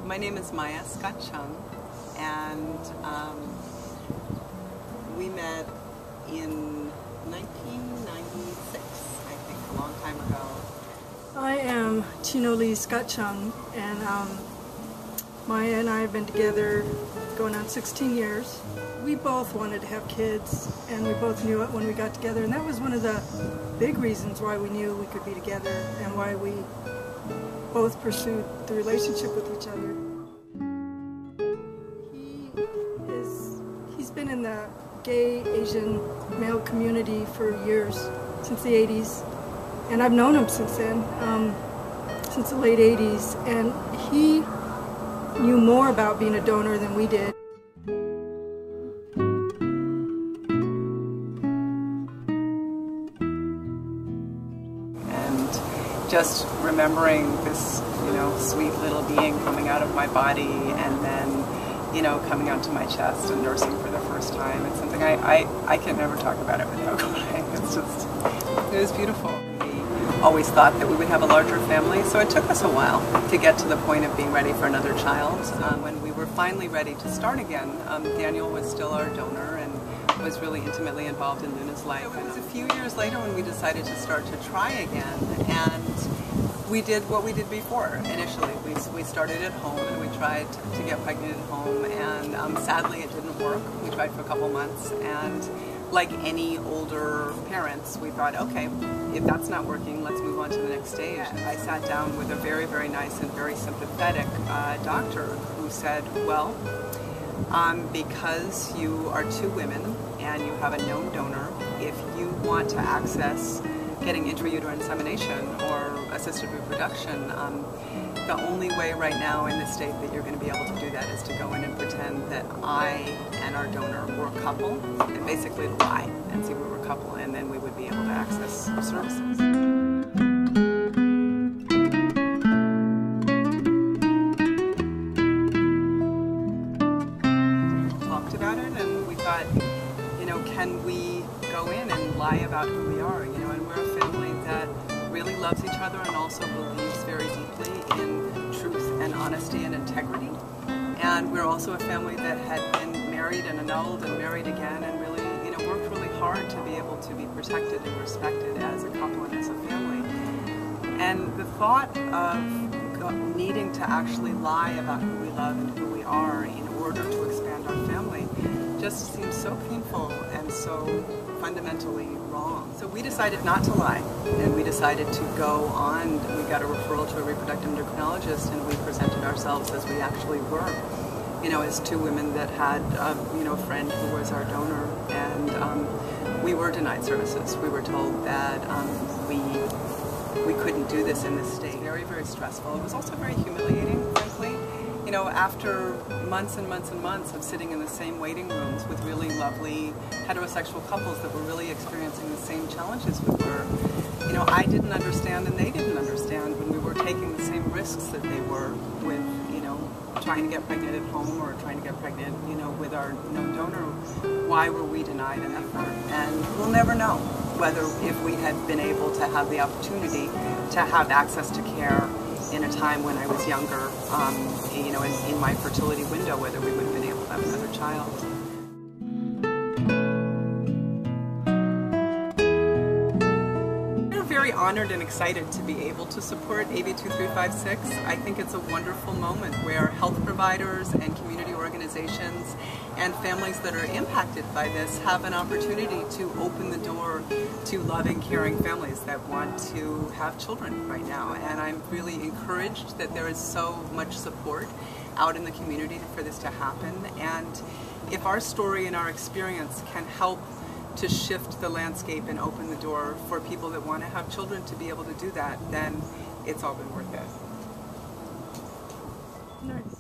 My name is Maya and we met in 1996, I think, a long time ago. I am Chino Lee Scott-Chung, and Maya and I have been together going on 16 years. We both wanted to have kids, and we both knew it when we got together, and that was one of the big reasons why we knew we could be together and why we both pursued the relationship with each other. He's been in the gay Asian male community for years, since the 80s, and I've known him since then, since the late 80s, and he knew more about being a donor than we did. And just remembering this, sweet little being coming out of my body and then, coming onto my chest and nursing for the first time. It's something I can never talk about it without crying. It was beautiful. We always thought that we would have a larger family, so it took us a while to get to the point of being ready for another child. When we were finally ready to start again, Daniel was still our donor and was really intimately involved in Luna's life. It was a few years later when we decided to start to try again, and we did what we did before initially. We started at home and we tried to get pregnant at home, and sadly it didn't work. We tried for a couple months, and like any older parents, we thought, okay, if that's not working, let's move on to the next stage. I sat down with a very, very nice and very sympathetic doctor who said, well, because you are two women and you have a known donor, if you want to access getting intrauterine insemination or assisted reproduction, the only way right now in this state that you're going to be able to do that is to go in and pretend that I and our donor were a couple, and basically lie and see we were a couple, and then we would be able to access services. Talked about it, and we thought, can we go in and lie about who we are? And we're a family that really loves each other and also believes very deeply in truth and honesty and integrity. And we're also a family that had been married and annulled and married again, and really, worked really hard to be able to be protected and respected as a couple and as a family. And the thought of needing to actually lie about who we love and who we are in order to expand our family just seems so painful and so fundamentally wrong. So we decided not to lie, and we decided to go on. We got a referral to a reproductive endocrinologist, and we presented ourselves as we actually were, as two women that had, a friend who was our donor, and we were denied services. We were told that we couldn't do this in this state. Very, very stressful. It was also very humiliating, frankly. After months and months and months of sitting in the same waiting rooms with really lovely heterosexual couples that were really experiencing the same challenges we were, I didn't understand and they didn't understand when we were taking the same risks that they were with, trying to get pregnant at home or trying to get pregnant, with our known donor. Why were we denied an effort? And we'll never know whether if we had been able to have the opportunity to have access to care in a time when I was younger, in my fertility window, whether we would have been able to have another child. We're very honored and excited to be able to support AB 2356. I think it's a wonderful moment where health providers and community organizations and families that are impacted by this have an opportunity to open the door to loving, caring families that want to have children right now. And I'm really encouraged that there is so much support out in the community for this to happen. And if our story and our experience can help to shift the landscape and open the door for people that want to have children to be able to do that, then it's all been worth it. Nice.